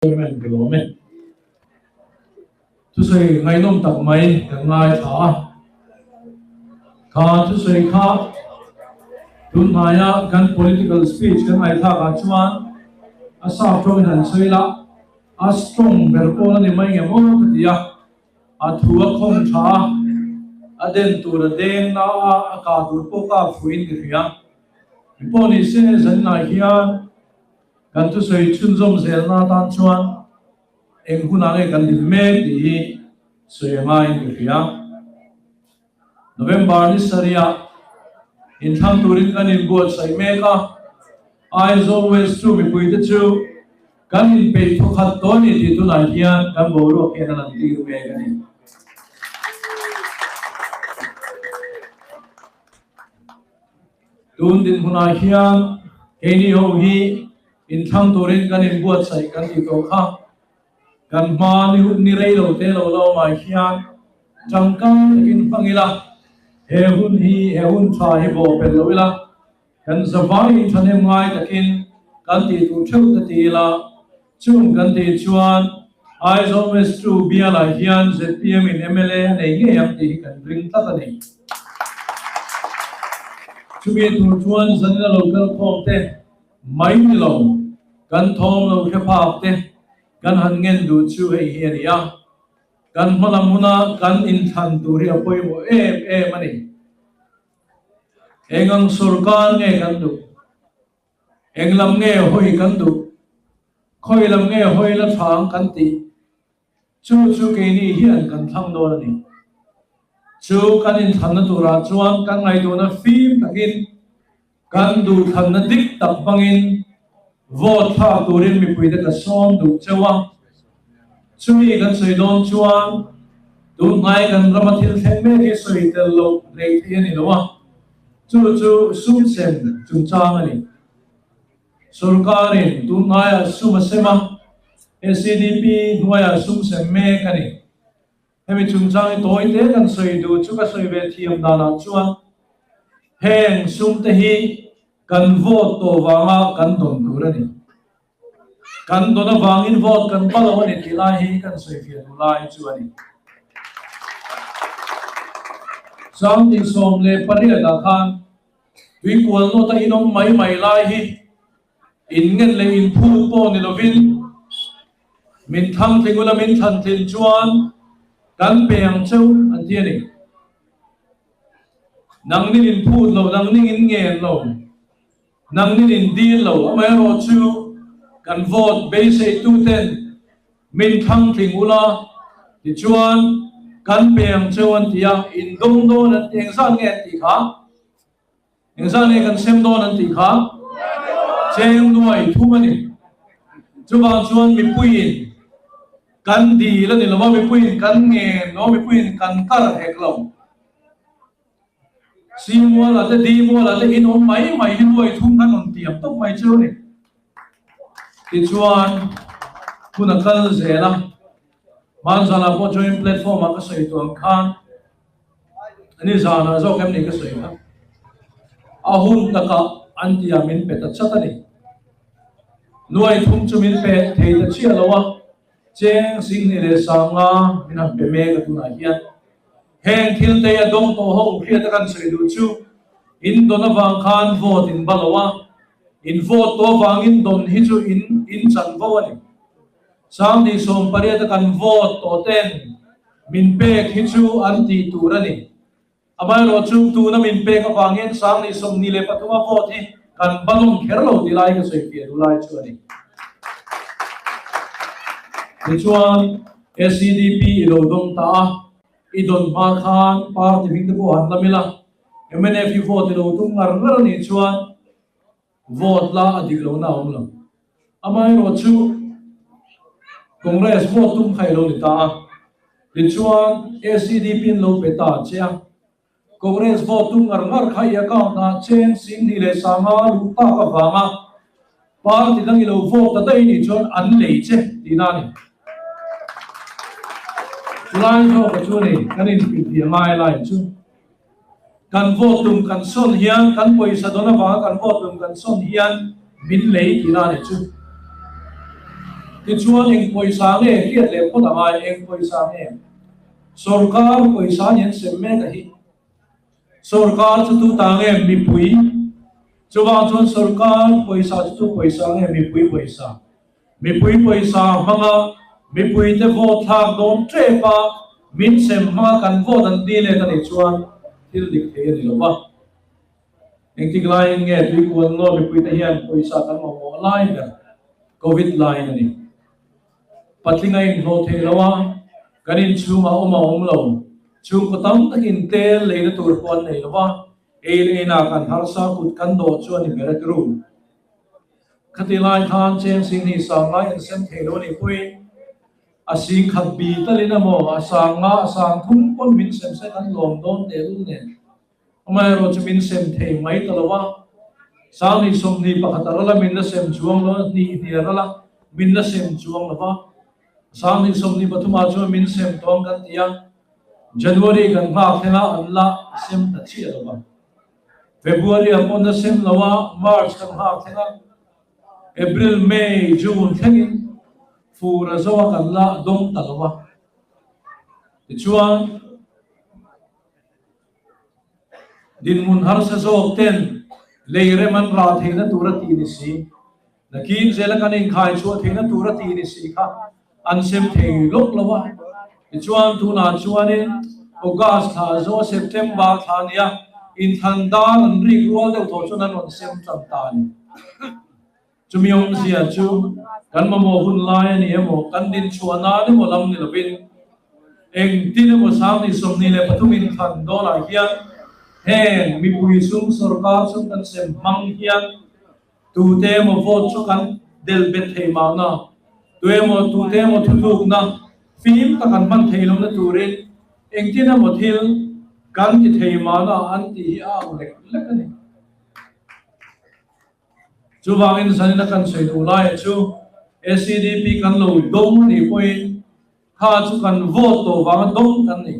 men kilomet tu sei ngai nom tak mai kan ngai tha tu sei kha tun maya kan political speech kan ai tha ka chuan asa tong han sei la a strong ber ko ni mai nge mo dia a thua khom tha a den tur den na a ka tur po ka fuin ki ria po ni se zan na hian kan tu sei chun zom zel na tan chuan em huna nge kan dil me ti sei mai ki ria November ni saria in tham turin kan in buat sai me ka I always true mi pui te chu kan in pe thu khat to ni ti tu lai hian kan bo ro ke na ti me ka ni tun din huna hian eni ho hi in tham turin kan in buat sai kan ti to kha kan ma ni hu ni rei lo te lo ma hian changkang in pangila he hun tha hi bo pel lo ila kan zawai thanem ngai takin kan ti tu theu ta ti la chung kan ti chuan I always true bia la hian ZPM in MLA nei nge yam ti kan bring ta ta nei chumi tu chuan zanna local form te mai ni lo kan thom lo khe phak te kan han ngen du chu hei hi ya kan malamuna kan in than tu ri apoi mo mani engang surkan nge kan du englam nge hoi kan du khoi lam nge hoi la thang kan ti chu ke ni hian kan thang do ni chu kan in than na tu ra chuan kan ngai do na phim takin kan du than na dik tak bangin vote tha turin mi pui da ka som du chewa chu mi kan soi don chuan tu ngai kan ramathil theng me ke soi tel lo rei thian ni lo wa chu sum sem chung chang ani sarkarin tu ngaya sum sema SCDP ngaya sum sem me kani hemi chung chang toi te kan soi du chu ka soi ve thiam dana chuan heng sum te hi kan vote to wanga kan don durani kan dona wangin vote kan palo ni tilai hi kan soi fian lai chu ani sang ti som le paria da khan vi kual no ta inom mai lai hi in ngen le in phu po ni lovin min thang thingula min than thin chuan kan peng cheu an ti ni nang ni in phu lo nang ni in ngen lo nang ni in di lo amai ro chu kan vote be se tu ten min thang thingula ti chuan kan peng cheu an tia in dong do na teng san nge ti kha engsan ne kan sem do nan ti kha cheng nuai thu mani chuwa chuan mi puin kan di la ni lawa mi puin kan nge no mi puin kan kar hek lo si mo la te di mo la te in on mai hi luai thum kan on tiam tok mai chu ni ti chuan kuna kal zela man zala po join platform ka soi tu khan ani zana zo kem ni ka soi na ahun taka antia min peta chatani nuai thum chumin pe thei ta chia lawa cheng sing ni le sanga mina pe me ka tu na hian heng thil te ya dong to ho khia ta kan sei du chu in dona wang khan vote in balawa in vote to wang in don hi chu in chan bo ani sang ni som paria ta kan vote to ten min pe hi chu anti turani amai ro chung tu na min pe ka wangin sang ni som ni le patuma vote hi kan balong kherlo dilai ka soi pia dulai chu ani ni chuan SCDP lo dong ta idon ma khan party ming te ko han lamila MNF vote lo tung ngar ni chuan vote la adik lo na om lo amai ro chu congress vote tum khai lo ni ta ni chuan SCDP lo pe ta chia Congress vote tung ngar khai account na chen sing ni le sanga lu ta ka wanga party dang ilo vote ta dai ni chon an lei che dinani lai ho ka chu ni kanin pi mai lai chu kan vote tung kan son hian kan poisa dona wa kan vote tung kan son hian min lei dinani chu thì chuan anh quay sáng này kia lệ có thằng ai anh quay sáng này सरकार पैसा ये सेमे कही सरकार चुतु तांगे मिपुई चुवा चुन सरकार पैसा चुतु पैसा ने मिपुई पैसा मंगा मिपुई ते vote thak don trepa min sem ma kan vote an di le kan chuan til dik the ni lo ba eng tik lai nge tui kuan lo mipui te hian पैसा kan mo lai da covid line ni patlingai no the lawa kanin chunga om lo chung ko tam takin tel le na tur pon nei lawa e na kan har sa kut kan do chuan ni mera gru khati lai than chen sing ni sang lai an sem the lo ni pui asing khat bi talina mo asang nga asang thum pon min sem se kan lom don te lu ne amai ro chumin sem the mai talawa sang ni som ni pakhatarala min na sem chuang lo ni rala min na sem chuang lawa sang ni som ni pathuma chu min sem tong kan tia January kan ma thena anla sem ta chi lawa February apon na sem lawa March kan ha thena April May June thengin fura zawa kan la dong talawa chuan din mun har sa zok ten leire man ra theina turati ni si nakin zela kan in khai chu theina turati ni si kha an sem thei lok lawa chuan tu na chuan in August tha zo September tha nia in thanda an ri rual de tho chuan an sem cham ta ni chumiong sia chu kan ma mo hun lai ni mo kan din chuana ni mo lam ni lovin eng tin mo sam ni som ni le patumin than do la hian hen mi pui sum sarkar sum kan sem mang hian tu te mo vote chu kan del bet thei ma na tu te mo thu na phim ta kan man thei lom na turin eng tin mo thil kan ki thei ma na an ti a lek lek ani chu wangin sanina kan sei du lai chu SCDP kan lo dom ni poi kha chu kan vote to wang dom kan ni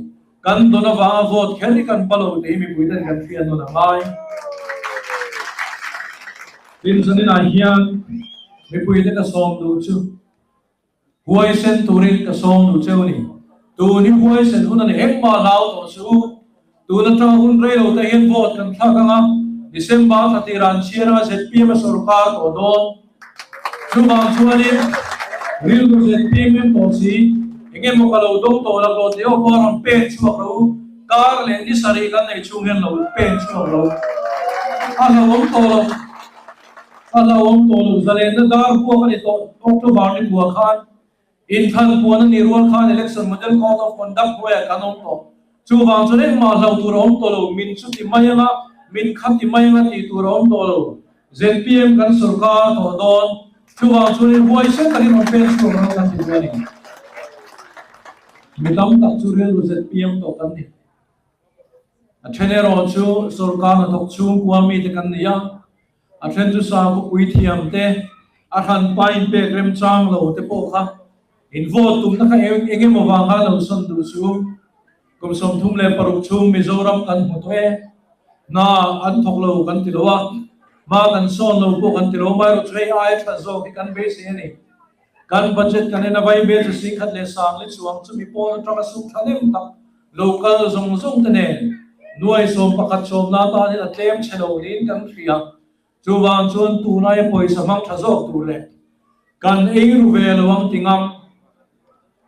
kan dona wang vote kheli kan palo te mi puitan kan fian no na mai tin sanina hian mi puite ka som du chu huai sen turin ka som du cheu ni tu ni huai sen hun ani hek ma lao to chu tu na tra hun rei lo te hian vote kan thla ka nga December 30 ran chira ZPM sarkar to don chuba chuani real to ZPM to si engem mo kalo dong to la lo te o poron pe chu ko kar le ni sari kan nei chungen lo pe chu lo ala om to lo zale na dar ko kan to to ba ni bu khan in than ko na ni rual khan election model code of conduct ho ya kanom to chuba chune ma lo tu rom to lo min chu ti mayanga min khati mayanga ti tu rom to lo ZPM kan sarkar to don chuwa chuni voice kan in open to ro kan ti ni mitam ta churel ZPM to kan ni a thenero chu sarkar na tok chu kwami te kan nia a then chu sa ko pui thiam te a khan pain pe rem chang lo te po kha in vote tum na ka enge mo wang ha lo son du su kum som thum le paruk chu Mizoram kan hotwe na an thok lo kan ti lo wa ma kan son lo ko kan ti lo mai ro trei ai tha zo ki kan be se ni kan budget kan na vai be se sing khat le sang le chuang chu mi po tra ka su thanem ta local zong zong te ne nuai som pakat som na ta ni la tlem chelo ni kan thria chu wang chuan tu na e poi sa mang tha zo tu le kan ei ru ve lo wang tingam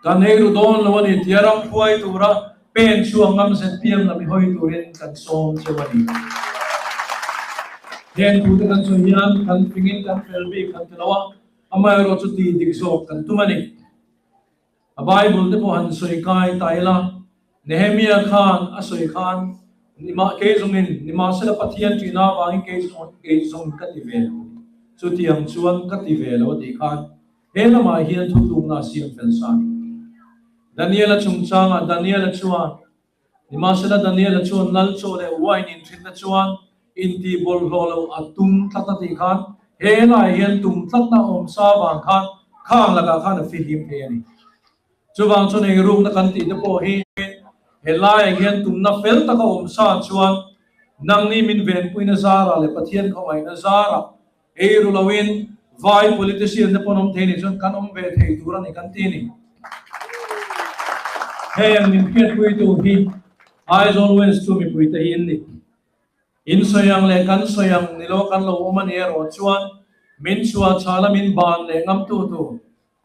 kan ei ru don lo ni tiaram khuai tu ra pen chuang ngam sen piam na mi hoi turin kan som chewani den tu kan so hian kan pingin kan felbi kan telawa amai ro chu ti dik so kan tumani a bible te po han soi kai taila Nehemiah khan asoi khan nima ke zungin nima sela pathian trina wangi ke zung ka ti ve chu tiang chuan ka ti ve lo ti khan hela ma hian thu tu na siam fel san Daniel chungchanga Daniel chuan nimasela Daniel chuan nal chole wine in thin na chuan inti bol holo atum thata ti khan hela hian tum thata om sa wang khan khang laga khan fi him he ani chuwang chone room na kan ti de po hi hela hian tum na fel ta ka om sa chuan nang ni min ven puina zara le pathian khawai na zara e rulawin vai politician na ponom the ni chon kan ve thei tura ni kan ti ni hey ang min phiat pui tu hi eyes always to me pui ta hin ni in soyang le kan soyang nilo kan lo man e ro chuan min chua chala min ban le ngam tu tu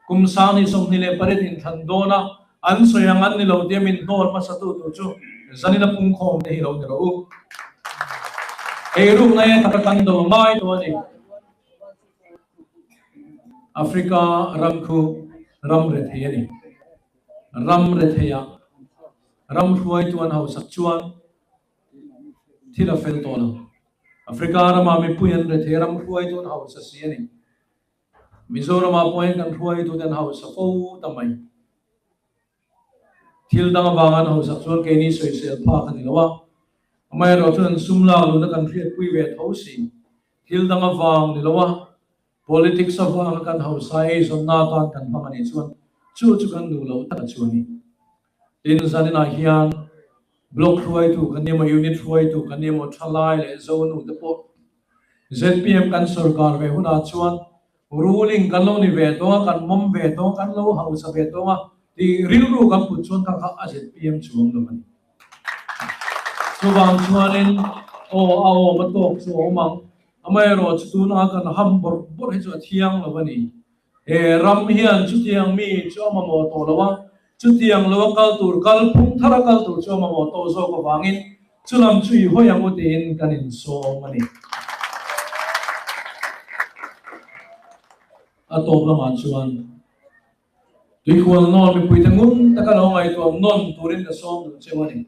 kum sang ni som ni le parit in than do na an soyang an nilo de min nor ma sa tu tu chu zanina pung khom te hi lo ni ro e ru na e ta kan do mai to ni Africa ramkhu ram re the ni ram re the ya ram huai tuan hau sak chuan thila fel to na Africa rama mi puyan re the ram huai tuan hau sa si ni Mizoram a point kan huai tu den hau sa fo tamai thil dang bangan hau sak chuan ke ni soi sel pha kan ni lawa amai ro chuan sumla lu na kan phiat pui ve tho si thil dang awang ni lawa politics of kan hau sai so na tan kan bangani chuan chu kan nu lo ta chu ni tin zanina hian block huai tu kan nemo unit huai tu kan nemo thalai le zone u te po ZPM kan sarkar ve huna chuan ruling kan lo ni ve to kan mom ve to kan lo hau sa ve to ti ril ru kan pu chuan ka a ZPM chuang lo mani chuwang chuanin o ao ma tok chu mang amai ro chu na kan ham bor bor he chu thiang lo mani e ram hian chu tiang mi chu ma mo to lo wa chu tiang lo kal tur kal phung thara kal tur chu ma mo to zo ko wangin chulam chui hoyang u tin kan in so mani atop la man chuan tui khwal no mi pui tangun taka lo ngai to non turin ka som lu chewani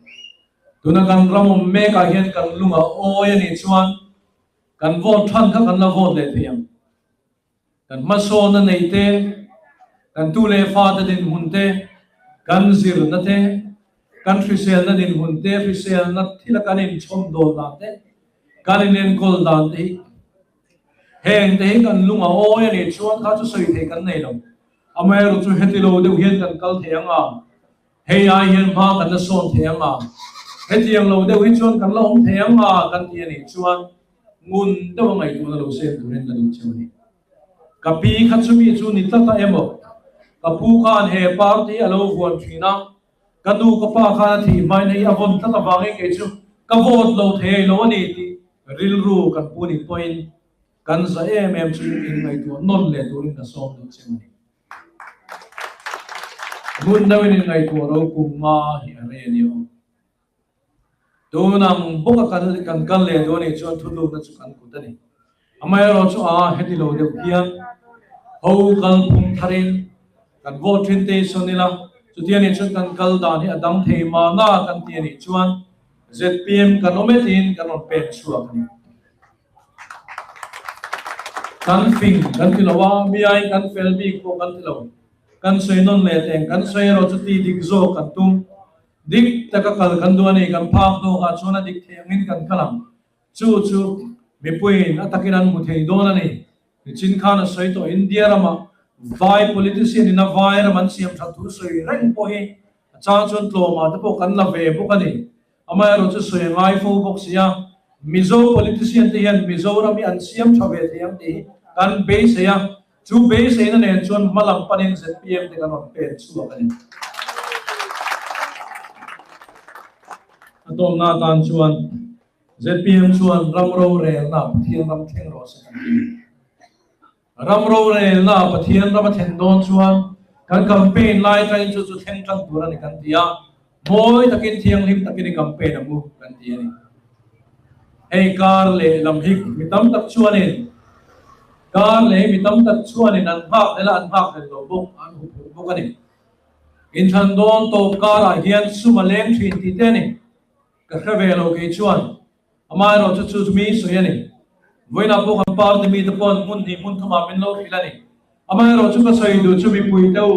tuna kan ram me ka hian kan lunga o ya ni chuan kan vote than kha kan la vote le thiam kan ma so na nei te kan tu le fa ta din hun te kan zir na te kan frisel na din hun te frisel na thila kan in chom do na te kan in kol dan te heng te kan lunga o ya ni chuan kha chu soi the kan nei lo amai ro chu hetilo de hian kan kal theanga hei ai hian ma kan na son theanga hetiang lo de hi chuan kan lo hom theanga kan ti ni chuan ngun do ngai tu na lo se tu ren kan chuni kapi khatsumi chu ni tata emo kapu khan he party alo vuan thina kanu kapa kha thi mai nei avon tata wange ke chu ka vot lo the lo ni ti ril ru kan puni point kan sa em chu in ngai tu non le tu rin ka som do chuni mun daw ni ngai tu ro kuma hi are ni o do nang boka kan le do ni chuan thulu na chu kan ku ta ni amai ro chu a heti lo de hian ho kal phum tharin kan vote thin te sonila chu tiani chu kan kal da ni adam thei ma na kan tiani chuan ZPM kan ometin kan on pen chuak ni kan fing kan tilawa mi ai kan felbi ko kan tilaw kan soinon le teng kan soi ro chu ti dik zo kan tum dik taka kal kan do ni kan phak do ka chona dik thengin kan kalam chu mi puin atakiran mu thei do na ni chin khana soi to India rama vai politician in a vai raman siam thathu soi reng po hi cha chon tlo ma te po kan la ve po kan ni amai ro chu soi ngai fo box ya mizo politician te hian mizo rami an siam thave thiam te kan be se ya chu be se na ne chon malam panin ZPM te kan on pe chu kan atom na tan chuan ZPM chuan ramro rel na pathian ram theng ro se ramro rel na pathian ram theng don chuan kan campaign lai train chu theng tang tura ni kan tia moi takin thiang lim takin campaign amu kan tia ni ei kar le lam hik mitam tak chuanin kar le mitam tak chuanin an hak ela an hak lo bok an hu bok ani in than don to kar a hian sumaleng thin ti te ni ka khravelo ke chuan amai ro chu mi so yani voina po kan par de mi de pon mun ni mun thuma min lo filani amai ro chu ka soi du chu mi pui tau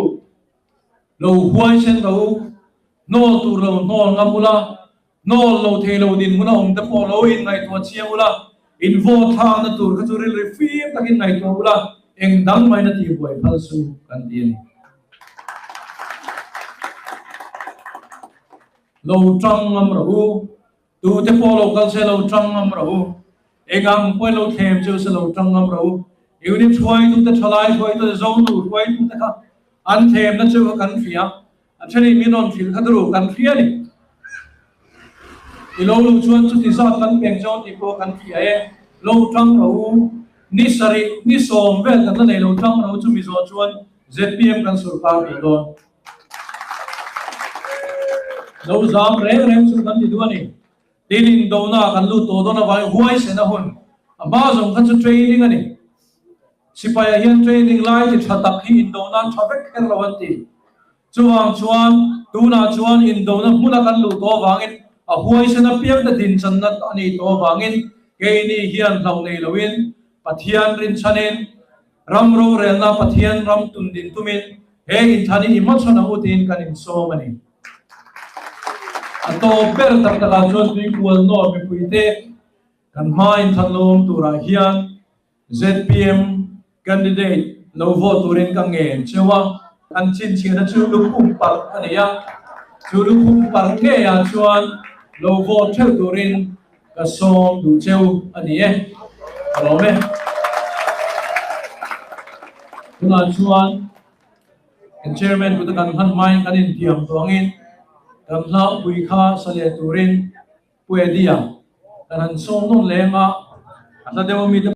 lo huai sen lo no tu lo no ngamula no lo the lo din muna om de po lo in ngai to chiang ula in vo tha na tur ka chu ril fi takin ngai to ula eng dang mai na ti boi phal su kan ti ni lo trăng ngam ro tu te po lo kal se lo trăng ngam ro egang poi lo them chu se lo trăng ngam ro unit chuai tu te thalai chuai tu zone tu chuai tu te kha an them na chu kan fia achani minon fil khadru kan fia ni ilo lu chuan chu ti za kan peng chon ti ko kan fia e lo tang ro ni sari ni som vel kan nei lo tang ro chu mi zo chuan ZPM kan surkar ni don lo zam reng chu kan ti duani tilin dona kan lu to dona vai huai se na hun ama zong kan chu training ani sipaya hian training lai ti thatak hi indona thavek ker lawanti chuan tuna chuan indona huna kan lu to wangin a huai se na piak da din chan na ani to wangin ke ni hian hlau nei lowin pathian rin chanin ram ro rel na pathian ram tun din tumin he in thani emotion a utin kan in so mani ato per tak taka chuan tui kual no mi puite kan main thanlom tura hian ZPM candidate no vote turin ka ngen chewa an chin china chu lu kum par ania chu lu kum par nge ya chuan no vote theu turin ka som du cheu anie rome tuna chuan chairman ku kan han mai kan in tiam tawngin kan lau pui kha sale turin puedia kan han som non lenga ata demo mi te